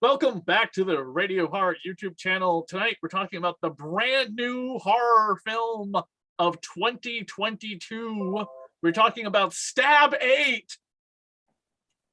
Welcome back to the Radio Horror YouTube channel. Tonight we're talking about the brand new horror film of 2022. We're talking about Stab 8.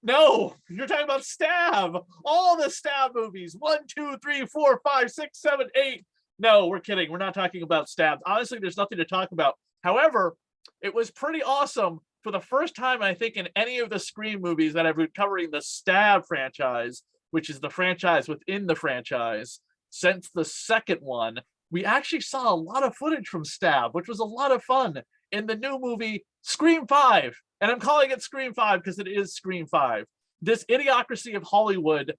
No, you're talking about Stab. All the Stab movies. 1, 2, 3, 4, 5, 6, 7, 8. No, we're kidding. We're not talking about Stab. Honestly, there's nothing to talk about. However, it was pretty awesome for the first time, I think, in any of the Scream movies that I've been covering the Stab franchise, which is the franchise within the franchise, since the second one, we actually saw a lot of footage from Stab, which was a lot of fun in the new movie Scream 5. And I'm calling it Scream 5 because it is Scream 5. This idiocracy of Hollywood,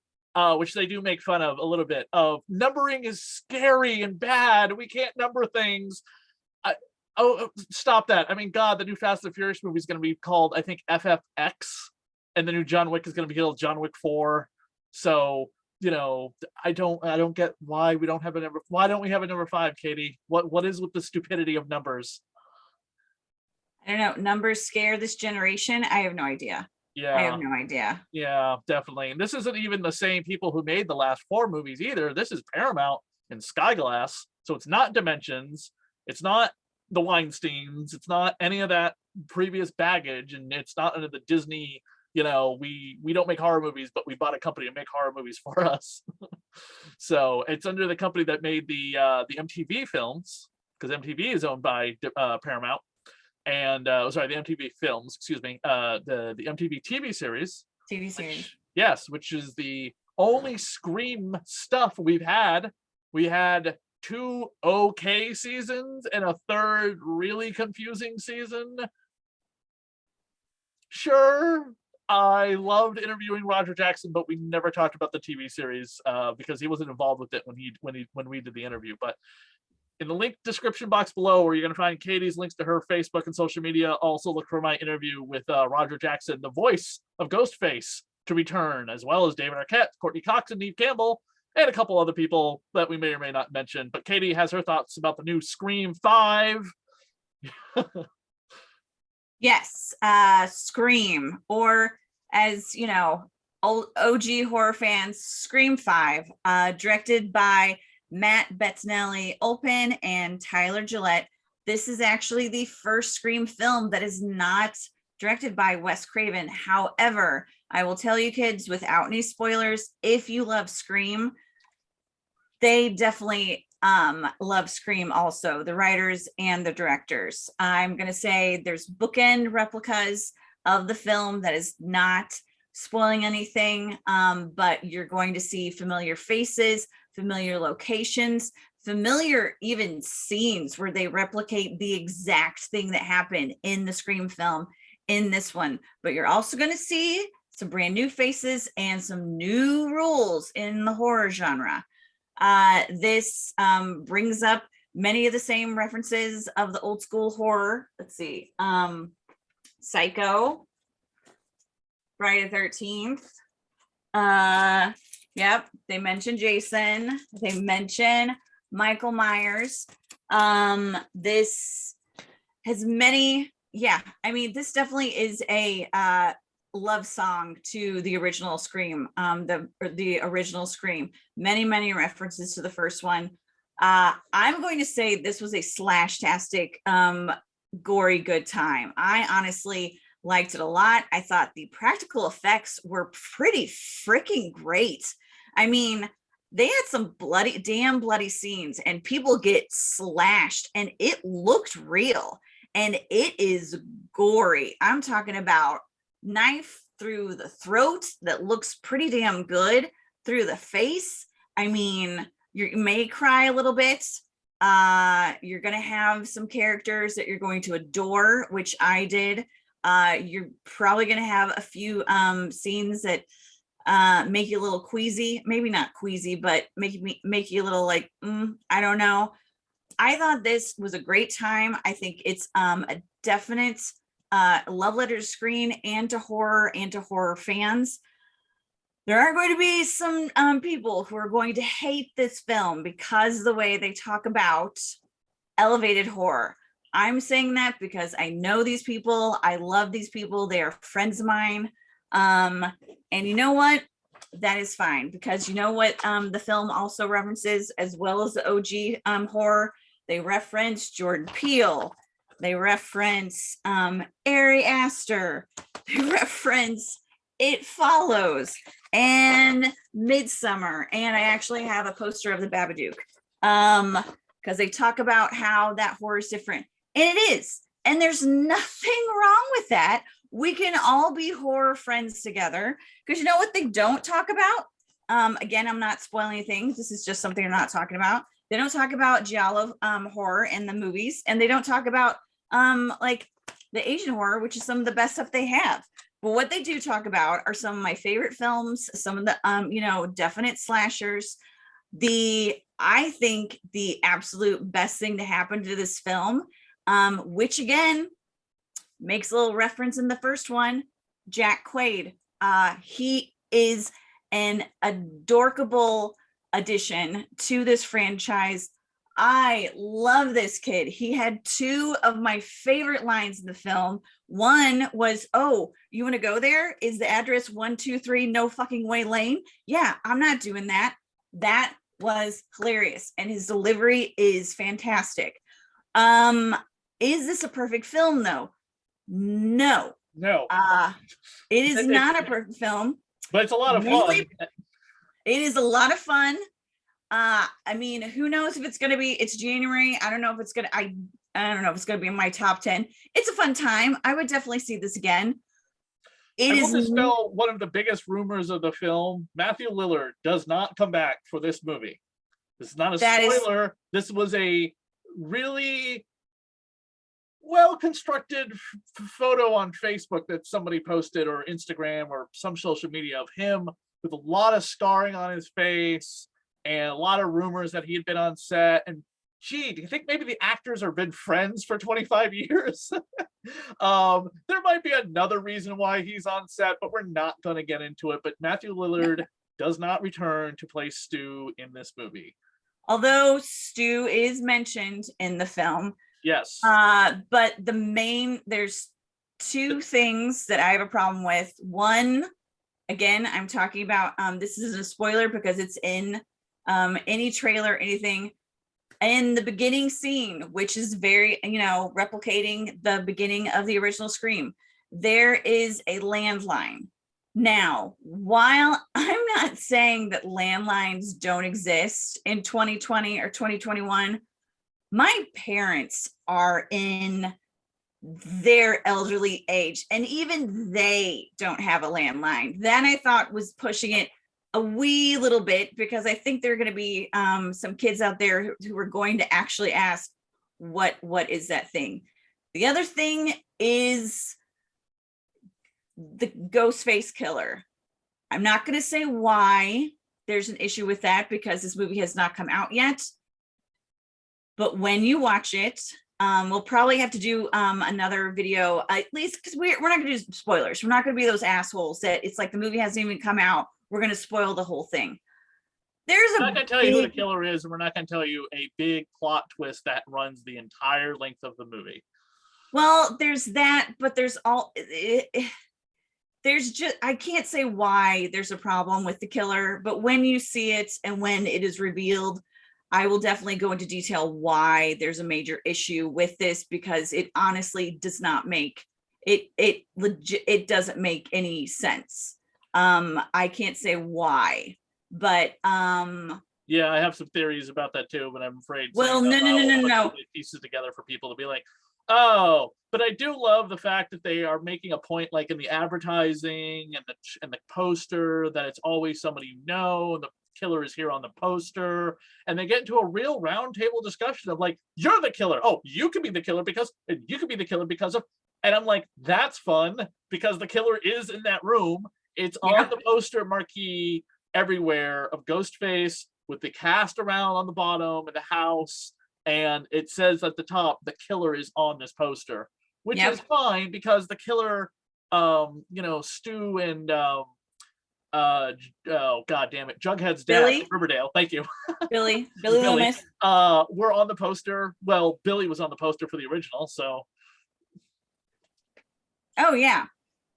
which they do make fun of a little bit, of numbering is scary and bad. We can't number things. Oh, stop that. I mean, God, the new Fast and Furious movie is going to be called, I think, FFX. And the new John Wick is going to be called John Wick 4. So, you know, I don't get why we don't have a number. Why don't we have a number 5, Katie? What is with the stupidity of numbers? I don't know. Numbers scare this generation. I have no idea. Yeah, I have no idea. Yeah, definitely. And this isn't even the same people who made the last 4 movies either. This is Paramount and Skyglass. So it's not Dimensions. It's not the Weinsteins. It's not any of that previous baggage. And it's not under the Disney, you know, we don't make horror movies, but we bought a company to make horror movies for us. So it's under the company that made the MTV films, because MTV is owned by Paramount. And sorry, the MTV films, excuse me, the MTV TV series. Yes, which is the only Scream stuff we've had. We had 2 okay seasons and a 3rd really confusing season. Sure, I loved interviewing Roger Jackson, but we never talked about the TV series because he wasn't involved with it when we did the interview. But in the link description box below, where you're going to find Katie's links to her Facebook and social media, also look for my interview with Roger Jackson, the voice of Ghostface, to return, as well as David Arquette, Courtney Cox, and Neve Campbell, and a couple other people that we may or may not mention. But Katie has her thoughts about the new Scream 5. Yes, Scream, or as you know, old OG horror fans, Scream 5, directed by Matt Bettinelli-Olpin and Tyler Gillette. This is actually the first Scream film that is not directed by Wes Craven. However, I will tell you kids, without any spoilers, if you love Scream, they definitely love Scream also, the writers and the directors. I'm going to say there's bookend replicas of the film that is not spoiling anything, but you're going to see familiar faces, familiar locations, familiar even scenes where they replicate the exact thing that happened in the Scream film in this one. But you're also going to see some brand new faces and some new rules in the horror genre. This brings up many of the same references of the old school horror. Let's see, Psycho, Friday the 13th. Yep, they mention Jason. They mention Michael Myers. This has many. Yeah, I mean, this definitely is a love song to the original Scream. The original Scream. Many references to the first one. I'm going to say this was a slash-tastic, gory good time. I honestly liked it a lot. I thought the practical effects were pretty freaking great. I mean, they had some damn bloody scenes and people get slashed and it looked real and it is gory. I'm talking about knife through the throat that looks pretty damn good, through the face. I mean, you may cry a little bit. You're going to have some characters that you're going to adore, which I did. You're probably going to have a few scenes that make you a little queasy, maybe not queasy, but make you a little like, I don't know. I thought this was a great time. I think it's a definite love letter to Scream and to horror fans. There are going to be some people who are going to hate this film because of the way they talk about elevated horror. I'm saying that because I know these people. I love these people. They are friends of mine. And you know what? that is fine, because you know what the film also references, as well as the OG horror. They reference Jordan Peele. They reference Ari Aster. They reference It Follows and Midsummer. And I actually have a poster of the Babadook, because they talk about how that horror is different. And it is. And there's nothing wrong with that. We can all be horror friends together, because you know what they don't talk about? Again, I'm not spoiling anything. This is just something I'm not talking about. They don't talk about giallo horror in the movies, and they don't talk about like the Asian horror, which is some of the best stuff they have. But what they do talk about are some of my favorite films, some of the definite slashers. I think the absolute best thing to happen to this film, which again makes a little reference in the first one, Jack Quaid. He is an adorable addition to this franchise. I love this kid. He had two of my favorite lines in the film. One was, "Oh, you want to go there? Is the address 123 No Fucking Way Lane?" Yeah, I'm not doing that. That was hilarious, and his delivery is fantastic. Is this a perfect film though? No. No. It is not a perfect film. But it's a lot of fun. It is a lot of fun. I mean, who knows if it's going to be, it's January. I don't know if it's going to, I don't know if it's going to be in my top 10. It's a fun time. I would definitely see this again. I will dispel one of the biggest rumors of the film. Matthew Lillard does not come back for this movie. This is not a spoiler. This was a really well-constructed photo on Facebook that somebody posted, or Instagram, or some social media, of him with a lot of scarring on his face and a lot of rumors that he had been on set. And gee, do you think maybe the actors have been friends for 25 years? There might be another reason why he's on set, but we're not going to get into it. But Matthew Lillard does not return to play Stu in this movie. Although Stu is mentioned in the film. Yes. But there's two things that I have a problem with. One, again, I'm talking about, this isn't a spoiler because it's in any trailer, anything. In the beginning scene, which is very, replicating the beginning of the original Scream, there is a landline. Now, while I'm not saying that landlines don't exist in 2020 or 2021, my parents are in their elderly age, and even they don't have a landline. That I thought was pushing it a wee little bit, because I think there are going to be some kids out there who are going to actually ask, what is that thing? The other thing is the Ghostface killer. I'm not going to say why there's an issue with that, because this movie has not come out yet. But when you watch it, we'll probably have to do another video, at least, because we're not going to do spoilers. We're not going to be those assholes that it's like the movie hasn't even come out. We're going to spoil the whole thing. We're not going to tell you who the killer is, and we're not going to tell you a big plot twist that runs the entire length of the movie. Well, there's that, but there's just, I can't say why there's a problem with the killer, but when you see it and when it is revealed, I will definitely go into detail why there's a major issue with this, because it honestly does not make it doesn't make any sense. I can't say why, but yeah, I have some theories about that too, but I'm afraid. Well, no. Pieces together for people to be like, oh, but I do love the fact that they are making a point, like in the advertising and the poster, that it's always somebody and the killer is here on the poster, and they get into a real roundtable discussion of like, you're the killer. Oh, you can be the killer because, and you can be the killer because of, and I'm like, that's fun, because the killer is in that room. It's on the poster marquee everywhere of Ghostface with the cast around on the bottom of the house. And it says at the top, the killer is on this poster, which is fine, because the killer, Stu and, oh God damn it, Jughead's dad, Riverdale, thank you. Billy Loomis. We're on the poster. Well, Billy was on the poster for the original, so. Oh, yeah.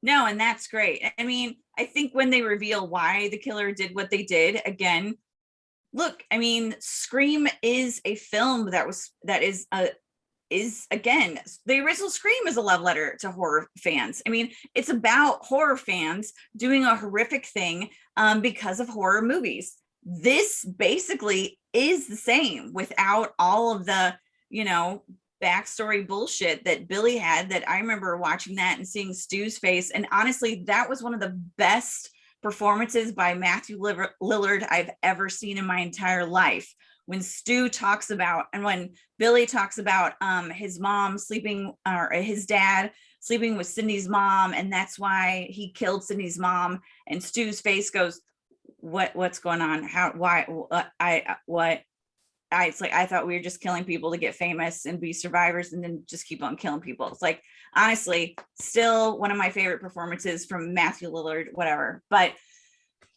No, and that's great. I mean, I think when they reveal why the killer did what they did, again, look, I mean, Scream is a film that is again, the original Scream is a love letter to horror fans. I mean, it's about horror fans doing a horrific thing because of horror movies. This basically is the same without all of the, you know, backstory bullshit that Billy had. That I remember watching that and seeing Stu's face. And honestly, that was one of the best performances by Matthew Lillard I've ever seen in my entire life. When Stu talks about, and when Billy talks about his mom sleeping, or his dad sleeping with Sydney's mom, and that's why he killed Sydney's mom, and Stu's face goes, what's going on? How, why, what? It's like, I thought we were just killing people to get famous and be survivors and then just keep on killing people. It's like, honestly, still one of my favorite performances from Matthew Lillard, whatever. But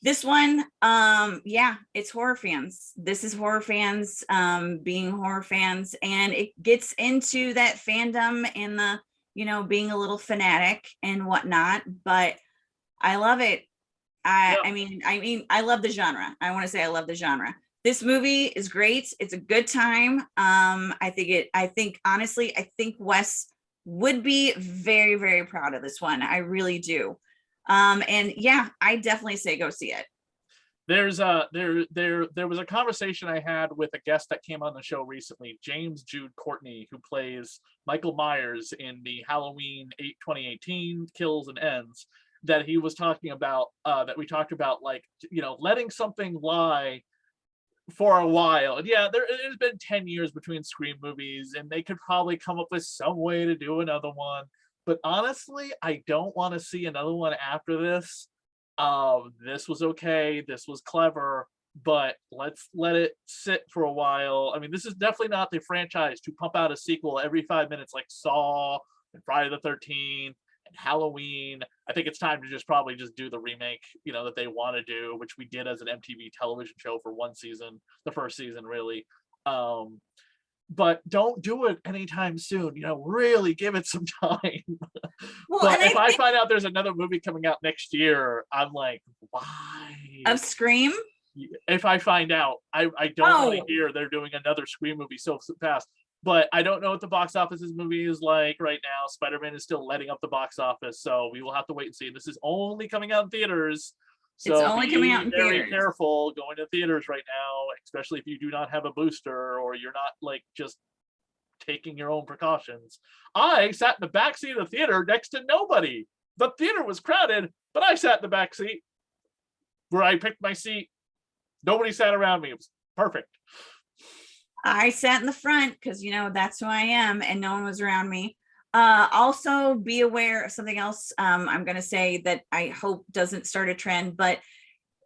this one, yeah, it's horror fans. This is horror fans being horror fans, and it gets into that fandom and the, you know, being a little fanatic and whatnot, but I love it. I mean, I love the genre. I want to say I love the genre. This movie is great. It's a good time. I think honestly, I think Wes would be very, very proud of this one. I really do. And yeah, I definitely say go see it. There's there was a conversation I had with a guest that came on the show recently, James Jude Courtney, who plays Michael Myers in the Halloween 2018 Kills and Ends, that he was talking about, that we talked about, like, you know, letting something lie for a while. And yeah, it has been 10 years between Scream movies, and they could probably come up with some way to do another one. But honestly, I don't want to see another one after this. This was okay. This was clever, but let's let it sit for a while. I mean, this is definitely not the franchise to pump out a sequel every 5 minutes like Saw and Friday the 13th and Halloween. I think it's time to just probably just do the remake, you know, that they want to do, which we did as an MTV television show for one season, the first season, really. But don't do it anytime soon. You know, really give it some time. Well, but if I find out there's another movie coming out next year, I'm like, why? Of Scream? If I find out, I don't want to hear they're doing another Scream movie so fast. But I don't know what the box office's movie is like right now. Spider-Man is still letting up the box office, so we will have to wait and see. This is only coming out in theaters. So it's only coming out in very theaters. careful going to theaters right now, especially if you do not have a booster or you're not like just taking your own precautions. I sat in the back seat of the theater next to nobody. The theater was crowded, but I sat in the back seat where I picked my seat. Nobody sat around me. It was perfect. I sat in the front because, you know, that's who I am, and no one was around me. Also be aware of something else I'm going to say that I hope doesn't start a trend, but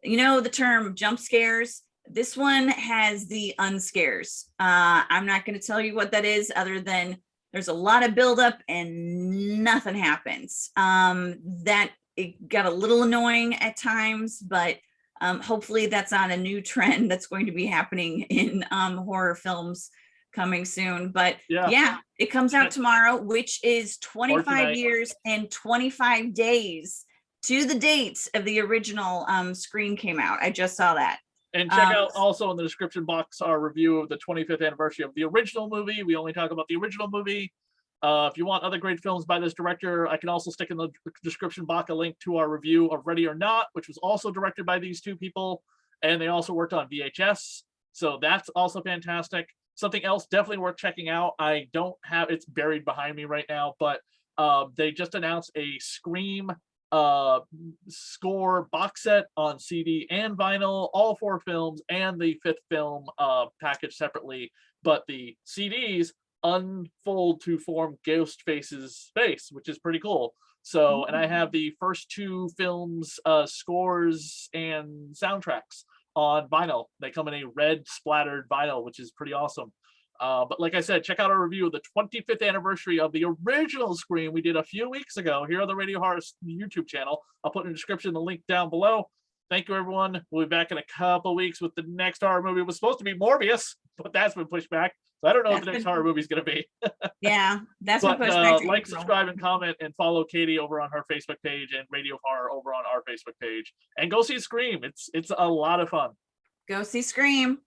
you know, the term jump scares, this one has the unscares. I'm not going to tell you what that is other than there's a lot of buildup and nothing happens. That it got a little annoying at times, but hopefully that's not a new trend that's going to be happening in horror films coming soon. But yeah, it comes out tomorrow, which is 25 years and 25 days to the date of the original Scream came out. I just saw that. And check out also in the description box our review of the 25th anniversary of the original movie. We only talk about the original movie. If you want other great films by this director, I can also stick in the description box a link to our review of Ready or Not, which was also directed by these two people. And they also worked on VHS. So that's also fantastic. Something else definitely worth checking out. I don't have, it's buried behind me right now, but they just announced a Scream score box set on CD and vinyl, all 4 films and the 5th film packaged separately. But the CDs unfold to form Ghostface's face, which is pretty cool. So, and I have the first 2 films scores and soundtracks on vinyl. They come in a red splattered vinyl, which is pretty awesome. But like I said, check out our review of the 25th anniversary of the original Scream we did a few weeks ago here on the Radio Horror YouTube channel. I'll put in the description the link down below. Thank you, everyone. We'll be back in a couple weeks with the next horror movie. It was supposed to be Morbius, but that's been pushed back. So I don't know what the next horror movie is going to be. Yeah, that's been But pushed back to like, April. subscribe, and comment, and follow Katie over on her Facebook page and Radio Horror over on our Facebook page. And go see Scream. It's a lot of fun. Go see Scream.